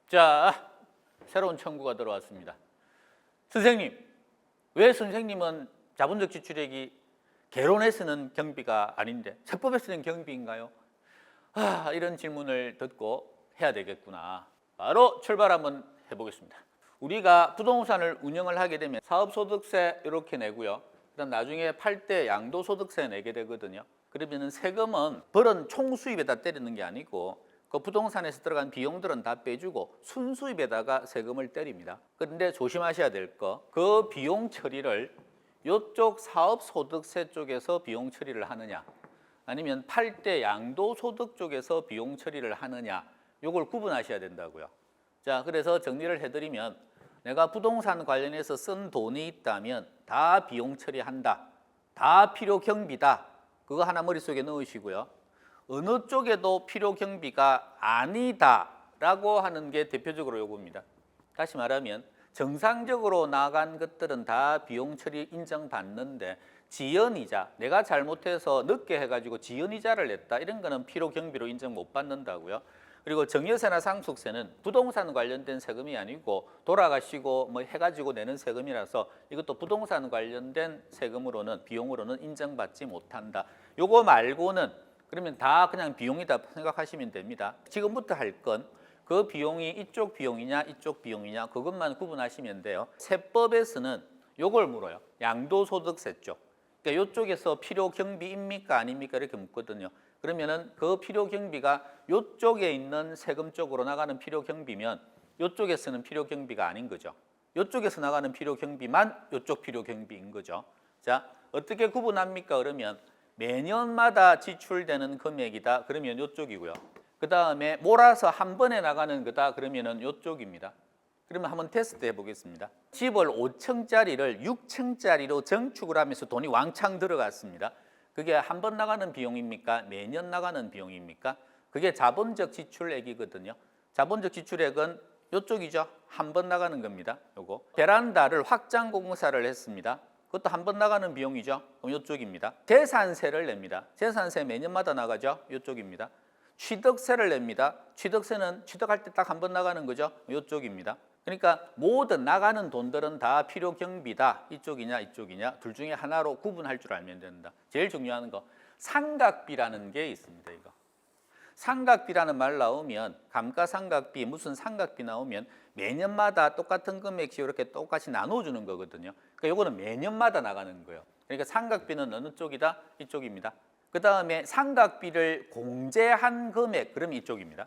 자, 새로운 청구가 들어왔습니다. 선생님, 왜 선생님은 자본적 지출액이 개론에 쓰는 경비가 아닌데 세법에 쓰는 경비인가요? 이런 질문을 듣고 해야 되겠구나. 바로 출발 한번 해보겠습니다. 우리가 부동산을 운영을 하게 되면 사업소득세 이렇게 내고요. 그다음 나중에 팔 때 양도소득세 내게 되거든요. 그러면 세금은 벌은 총수입에다 때리는 게 아니고 그 부동산에서 들어간 비용들은 다 빼주고 순수입에다가 세금을 때립니다. 그런데 조심하셔야 될 거, 그 비용 처리를 이쪽 사업소득세 쪽에서 비용 처리를 하느냐, 아니면 팔 때 양도소득 쪽에서 비용 처리를 하느냐, 이걸 구분하셔야 된다고요. 자, 그래서 정리를 해드리면 내가 부동산 관련해서 쓴 돈이 있다면 다 비용 처리한다, 다 필요 경비다, 그거 하나 머릿속에 넣으시고요. 어느 쪽에도 필요 경비가 아니다라고 하는 게 대표적으로 요겁니다. 다시 말하면 정상적으로 나간 것들은 다 비용 처리 인정받는데 지연이자, 내가 잘못해서 늦게 해가지고 지연이자를 냈다, 이런 거는 필요 경비로 인정 못 받는다고요. 그리고 정여세나 상속세는 부동산 관련된 세금이 아니고 돌아가시고 뭐 해가지고 내는 세금이라서 이것도 부동산 관련된 세금으로는, 비용으로는 인정받지 못한다. 요거 말고는 그러면 다 그냥 비용이다 생각하시면 됩니다. 지금부터 할 건 그 비용이 이쪽 비용이냐 이쪽 비용이냐 그것만 구분하시면 돼요. 세법에서는 요걸 물어요. 양도소득세 쪽. 그러니까 이쪽에서 필요 경비입니까 아닙니까 이렇게 묻거든요. 그러면은 그 필요 경비가 이쪽에 있는 세금 쪽으로 나가는 필요 경비면 이쪽에서는 필요 경비가 아닌 거죠. 이쪽에서 나가는 필요 경비만 이쪽 필요 경비인 거죠. 자, 어떻게 구분합니까? 그러면 매년마다 지출되는 금액이다. 그러면 이쪽이고요. 그 다음에 몰아서 한 번에 나가는 거다. 그러면은 이쪽입니다. 그러면 한번 테스트 해보겠습니다. 집을 5층짜리를 6층짜리로 증축을 하면서 돈이 왕창 들어갔습니다. 그게 한 번 나가는 비용입니까? 매년 나가는 비용입니까? 그게 자본적 지출액이거든요. 자본적 지출액은 이쪽이죠. 한 번 나가는 겁니다. 요거. 베란다를 확장 공사를 했습니다. 그것도 한 번 나가는 비용이죠. 그럼 이쪽입니다. 재산세를 냅니다. 재산세 매년마다 나가죠. 이쪽입니다. 취득세를 냅니다. 취득세는 취득할 때 딱 한 번 나가는 거죠. 이쪽입니다. 그러니까 모든 나가는 돈들은 다 필요 경비다. 이쪽이냐 이쪽이냐 둘 중에 하나로 구분할 줄 알면 된다. 제일 중요한 거 삼각비라는 게 있습니다. 이거 삼각비라는 말 나오면 감가상각비 무슨 상각비 나오면 매년마다 똑같은 금액씩 이렇게 똑같이 나눠주는 거거든요. 그러니까 이거는 매년마다 나가는 거예요. 그러니까 삼각비는 어느 쪽이다? 이쪽입니다. 그 다음에 삼각비를 공제한 금액, 그러면 이쪽입니다.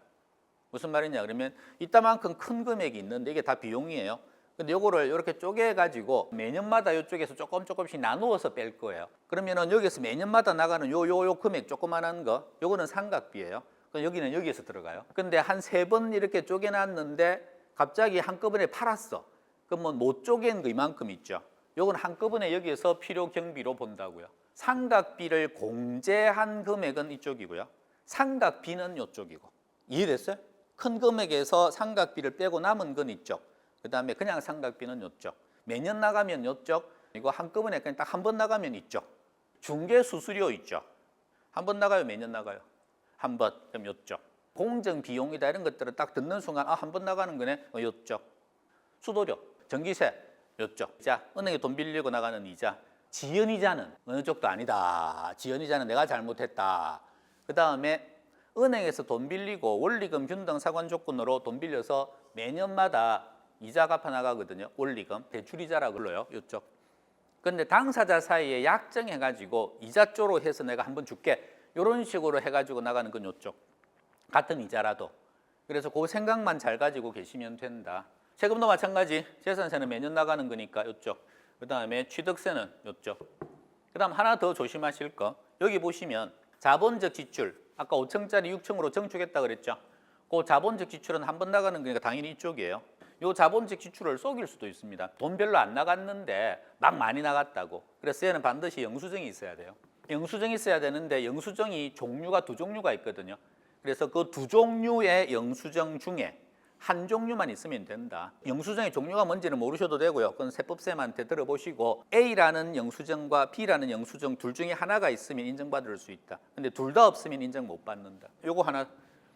무슨 말이냐 그러면 이따만큼 큰 금액이 있는데 이게 다 비용이에요. 근데 요거를 이렇게 쪼개가지고 매년마다 이쪽에서 조금씩 나누어서 뺄 거예요. 그러면은 여기서 매년마다 나가는 요 금액 조그만한 거, 요거는 삼각비예요. 그럼 여기는 여기에서 들어가요. 근데 한 3번 이렇게 쪼개놨는데 갑자기 한꺼번에 팔았어. 그럼 뭐 못 쪼갠 거 이만큼 있죠. 요건 한꺼번에 여기에서 필요 경비로 본다고요. 삼각비를 공제한 금액은 이쪽이고요. 삼각비는 이쪽이고. 이해됐어요? 큰 금액에서 삼각비를 빼고 남은 건 이쪽. 그 다음에 그냥 삼각비는 이쪽. 매년 나가면 이쪽. 이거 한꺼번에 그냥 딱 한 번 나가면 이쪽. 중개수수료 있죠. 한 번 나가요? 매년 나가요? 한 번. 그럼 이쪽. 공정비용이다 이런 것들을 딱 듣는 순간 한 번 나가는 거네? 이쪽. 수도료, 전기세 이쪽. 이자, 은행에 돈 빌리고 나가는 이자. 지연이자는 어느 쪽도 아니다. 지연이자는 내가 잘못했다. 그 다음에 은행에서 돈 빌리고 원리금 균등 상환 조건으로 돈 빌려서 매년마다 이자 갚아 나가거든요. 원리금, 대출이자라고 불러요. 이쪽. 근데 당사자 사이에 약정해가지고 이자조로 해서 내가 한번 줄게. 이런 식으로 해가지고 나가는 건 이쪽. 같은 이자라도. 그래서 그 생각만 잘 가지고 계시면 된다. 세금도 마찬가지. 재산세는 매년 나가는 거니까 이쪽. 그 다음에 취득세는 이쪽. 그 다음 하나 더 조심하실 거. 여기 보시면 자본적 지출. 아까 5층짜리 6층으로 증축했다 그랬죠. 그 자본적 지출은 한 번 나가는 거니까 당연히 이쪽이에요. 이 자본적 지출을 속일 수도 있습니다. 돈 별로 안 나갔는데 막 많이 나갔다고. 그래서 얘는 반드시 영수증이 있어야 돼요. 영수증이 있어야 되는데 영수증이 종류가 2종류가 있거든요. 그래서 그 2종류의 영수증 중에 한 종류만 있으면 된다. 영수증의 종류가 뭔지는 모르셔도 되고요. 그건 세법쌤한테 들어보시고 A라는 영수증과 B라는 영수증 둘 중에 하나가 있으면 인정받을 수 있다. 근데 둘 다 없으면 인정 못 받는다. 요거 하나.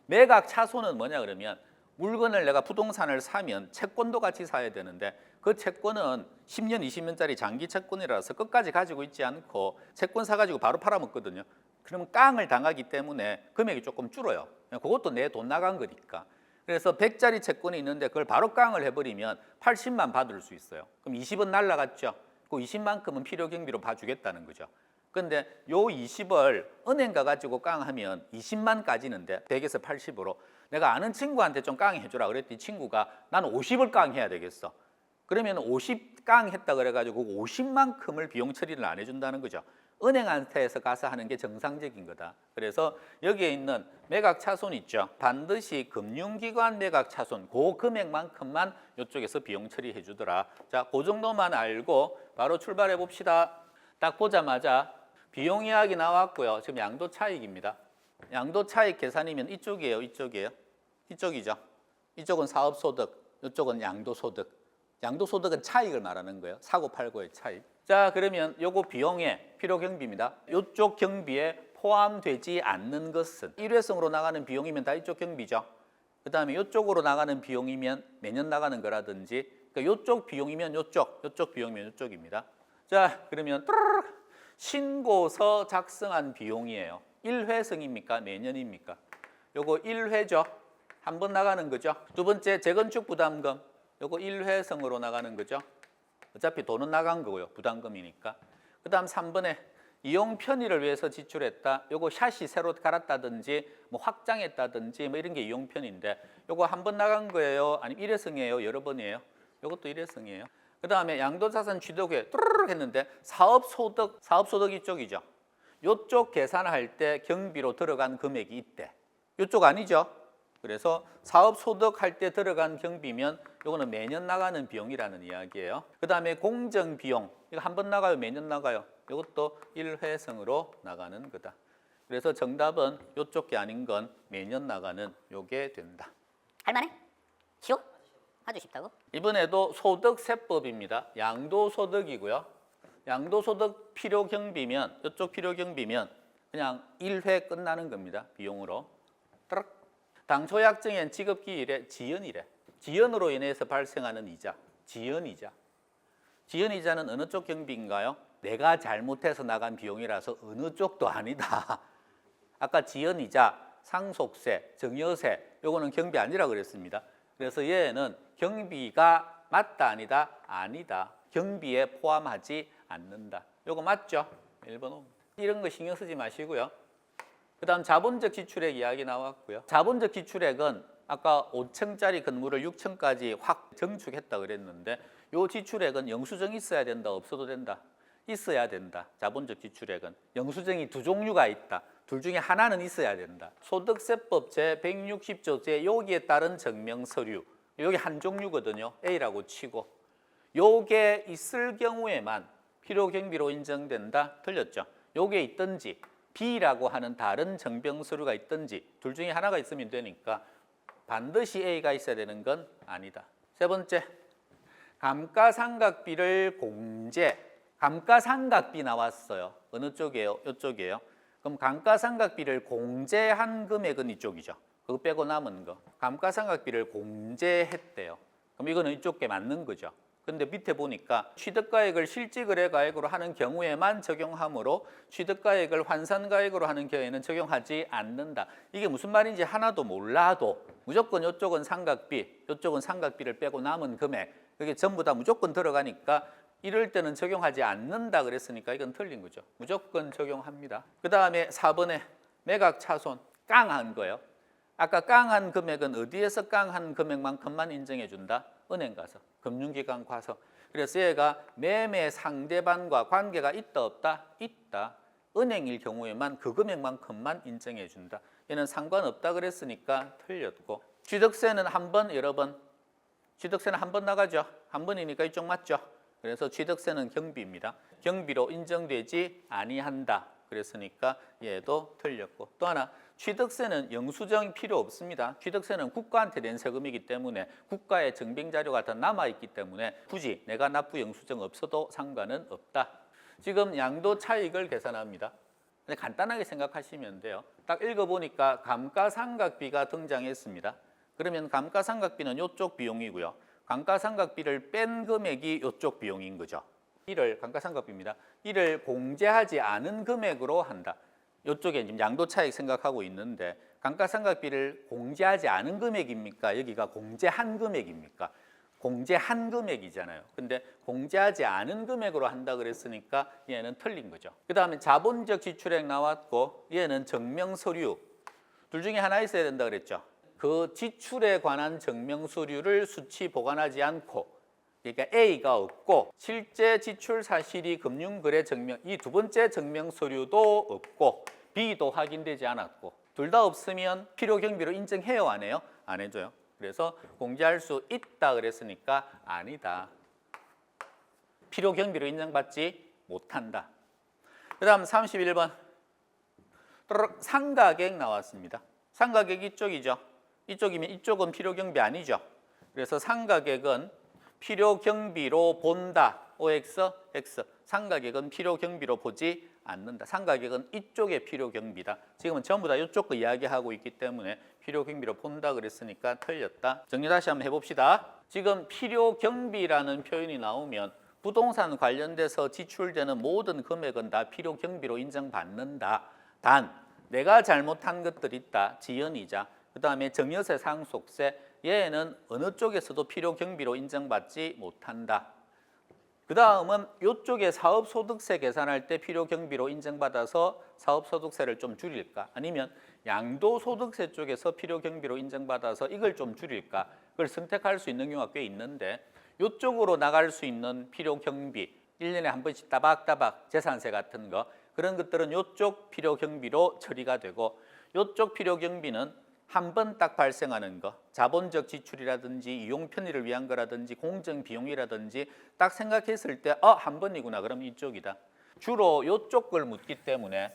매각 차손은 뭐냐 그러면 물건을 내가 부동산을 사면 채권도 같이 사야 되는데 그 채권은 10년, 20년짜리 장기 채권이라서 끝까지 가지고 있지 않고 채권 사가지고 바로 팔아먹거든요. 그러면 깡을 당하기 때문에 금액이 조금 줄어요. 그것도 내 돈 나간 거니까. 그래서 100짜리 채권이 있는데 그걸 바로 깡을 해버리면 80만 받을 수 있어요. 그럼 20은 날라갔죠. 그 20만큼은 필요 경비로 봐주겠다는 거죠. 근데 요 20을 은행 가가지고 깡하면 20만 까지는데 100에서 80으로 내가 아는 친구한테 좀 깡해주라 그랬더니 친구가 나는 50을 깡해야 되겠어. 그러면 50 깡했다 그래가지고 50만큼을 비용 처리를 안 해준다는 거죠. 은행한테서 가서 하는 게 정상적인 거다. 그래서 여기에 있는 매각 차손 있죠. 반드시 금융기관 매각 차손 그 금액만큼만 이쪽에서 비용 처리해 주더라. 자, 그 정도만 알고 바로 출발해 봅시다. 딱 보자마자 비용 이야기 나왔고요. 지금 양도 차익입니다. 양도 차익 계산이면 이쪽이에요, 이쪽이에요. 이쪽이죠. 이쪽은 사업소득, 이쪽은 양도소득. 양도소득은 차익을 말하는 거예요. 사고 팔고의 차익. 자, 그러면 요거 비용의 필요 경비입니다. 이쪽 경비에 포함되지 않는 것은 일회성으로 나가는 비용이면 다 이쪽 경비죠. 그 다음에 이쪽으로 나가는 비용이면 매년 나가는 거라든지 그러니까 이쪽 비용이면 이쪽 비용이면 이쪽입니다. 자, 그러면 신고서 작성한 비용이에요. 1회성입니까? 매년입니까? 요거 1회죠. 한 번 나가는 거죠. 두 번째 재건축 부담금. 요거 1회성으로 나가는 거죠. 어차피 돈은 나간 거고요. 부담금이니까. 그 다음 3번에 이용 편의를 위해서 지출했다. 요거 샷이 새로 갈았다든지 뭐 확장했다든지 뭐 이런 게 이용 편의인데 요거 한 번 나간 거예요? 아니면 1회성이에요? 여러 번이에요? 요것도 1회성이에요. 그 다음에 양도자산 취득에 뚜루룩 했는데 사업소득 이쪽이죠. 요쪽 계산할 때 경비로 들어간 금액이 있대. 요쪽 아니죠? 그래서 사업소득 할 때 들어간 경비면 요거는 매년 나가는 비용이라는 이야기예요. 그 다음에 공정비용, 이거 한 번 나가요? 매년 나가요? 이것도 1회성으로 나가는 거다. 그래서 정답은 요쪽 게 아닌 건 매년 나가는 요게 된다. 할만해? 쉬워? 아주 쉽다고? 이번에도 소득세법입니다. 양도소득이고요. 양도소득 필요경비면 이쪽 필요경비면 그냥 1회 끝나는 겁니다. 비용으로. 당초약정엔 지급기일에 지연이래. 지연으로 인해서 발생하는 이자, 지연이자. 지연이자는 어느 쪽 경비인가요? 내가 잘못해서 나간 비용이라서 어느 쪽도 아니다. 아까 지연이자, 상속세, 증여세 요거는 경비 아니라고 그랬습니다. 그래서 얘는 경비가 맞다 아니다? 아니다. 경비에 포함하지 않는다. 요거 맞죠? 1번 5. 이런 거 신경 쓰지 마시고요. 그 다음 자본적 지출액 이야기 나왔고요. 자본적 지출액은 아까 5층짜리 건물을 6층까지 확 증축했다 그랬는데 요 지출액은 영수증이 있어야 된다, 없어도 된다? 있어야 된다. 자본적 지출액은. 영수증이 두 종류가 있다. 둘 중에 하나는 있어야 된다. 소득세법 제160조 제 여기에 따른 증명서류. 여기 한 종류거든요. A라고 치고. 요게 있을 경우에만 필요경비로 인정된다. 틀렸죠? 요게 있든지 B라고 하는 다른 증명서류가 있든지 둘 중에 하나가 있으면 되니까 반드시 A가 있어야 되는 건 아니다. 세 번째, 감가상각비를 공제. 감가상각비 나왔어요. 어느 쪽이에요? 이쪽이에요. 그럼 감가상각비를 공제한 금액은 이쪽이죠. 그거 빼고 남은 거. 감가상각비를 공제했대요. 그럼 이거는 이쪽 게 맞는 거죠. 근데 밑에 보니까 취득가액을 실지거래가액으로 하는 경우에만 적용하므로 취득가액을 환산가액으로 하는 경우에는 적용하지 않는다. 이게 무슨 말인지 하나도 몰라도 무조건 이쪽은 상각비, 이쪽은 상각비를 빼고 남은 금액 그게 전부 다 무조건 들어가니까 이럴 때는 적용하지 않는다 그랬으니까 이건 틀린 거죠. 무조건 적용합니다. 그 다음에 4번에 매각차손 깡한 거예요. 아까 깡한 금액은 어디에서 깡한 금액만큼만 인정해 준다? 은행 가서, 금융기관 가서. 그래서 얘가 매매 상대방과 관계가 있다 없다? 있다. 은행일 경우에만 그 금액만큼만 인정해 준다. 얘는 상관없다 그랬으니까 틀렸고. 취득세는 한 번, 여러 번. 취득세는 한 번 나가죠. 한 번이니까 이쪽 맞죠. 그래서 취득세는 경비입니다. 경비로 인정되지 아니한다. 그랬으니까 얘도 틀렸고. 또 하나, 취득세는 영수증이 필요 없습니다. 취득세는 국가한테 낸 세금이기 때문에 국가의 증빙자료가 더 남아있기 때문에 굳이 내가 납부 영수증 없어도 상관은 없다. 지금 양도 차익을 계산합니다. 근데 간단하게 생각하시면 돼요. 딱 읽어보니까 감가상각비가 등장했습니다. 그러면 감가상각비는 이쪽 비용이고요. 감가상각비를 뺀 금액이 이쪽 비용인 거죠. 이를 감가상각비입니다. 이를 공제하지 않은 금액으로 한다. 이쪽에 지금 양도 차익 생각하고 있는데 감가상각비를 공제하지 않은 금액입니까? 여기가 공제한 금액입니까? 공제한 금액이잖아요. 근데 공제하지 않은 금액으로 한다 그랬으니까 얘는 틀린 거죠. 그 다음에 자본적 지출액 나왔고 얘는 증명서류. 둘 중에 하나 있어야 된다 그랬죠. 그 지출에 관한 증명서류를 수치 보관하지 않고 그러니까 A가 없고 실제 지출 사실이 금융거래 증명 이 두 번째 증명 서류도 없고 B도 확인되지 않았고 둘 다 없으면 필요 경비로 인정해요 안 해요? 안 해줘요. 그래서 공제할 수 있다 그랬으니까 아니다. 필요 경비로 인정받지 못한다. 그다음 31번 상가객 나왔습니다. 상가객 이쪽이죠. 이쪽이면 이쪽은 필요 경비 아니죠. 그래서 상가객은 필요 경비로 본다. OX, X. 상가객은 필요 경비로 보지 않는다. 상가객은 이쪽의 필요 경비다. 지금은 전부 다 이쪽 거 이야기하고 있기 때문에 필요 경비로 본다 그랬으니까 틀렸다. 정리 다시 한번 해봅시다. 지금 필요 경비라는 표현이 나오면 부동산 관련돼서 지출되는 모든 금액은 다 필요 경비로 인정받는다. 단 내가 잘못한 것들이 있다. 지연이자 그 다음에 증여세, 상속세 얘는 어느 쪽에서도 필요 경비로 인정받지 못한다. 그 다음은 이쪽에 사업소득세 계산할 때 필요 경비로 인정받아서 사업소득세를 좀 줄일까? 아니면 양도소득세 쪽에서 필요 경비로 인정받아서 이걸 좀 줄일까? 그걸 선택할 수 있는 경우가 꽤 있는데 이쪽으로 나갈 수 있는 필요 경비 1년에 한 번씩 따박따박 재산세 같은 거 그런 것들은 이쪽 필요 경비로 처리가 되고 이쪽 필요 경비는 한 번 딱 발생하는 거, 자본적 지출이라든지 이용 편의를 위한 거라든지 공정 비용이라든지 딱 생각했을 때 한 번이구나 그럼 이쪽이다. 주로 이쪽 걸 묻기 때문에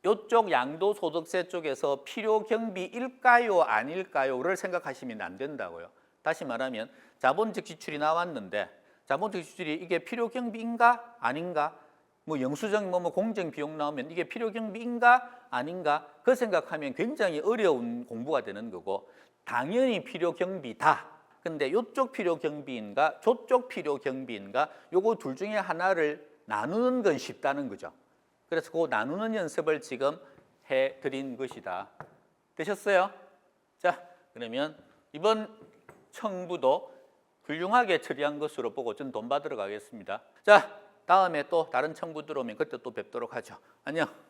이쪽 양도소득세 쪽에서 필요 경비일까요 아닐까요를 생각하시면 안 된다고요. 다시 말하면 자본적 지출이 나왔는데 자본적 지출이 이게 필요 경비인가 아닌가? 뭐 영수증 뭐 공정 비용 나오면 이게 필요 경비인가 아닌가 그 생각하면 굉장히 어려운 공부가 되는 거고 당연히 필요 경비다. 근데 이쪽 필요 경비인가 저쪽 필요 경비인가 요거 둘 중에 하나를 나누는 건 쉽다는 거죠. 그래서 그 나누는 연습을 지금 해드린 것이다. 되셨어요? 자 그러면 이번 청부도 훌륭하게 처리한 것으로 보고 전 돈 받으러 가겠습니다. 자 다음에 또 다른 청부 들어오면 그때 또 뵙도록 하죠. 안녕.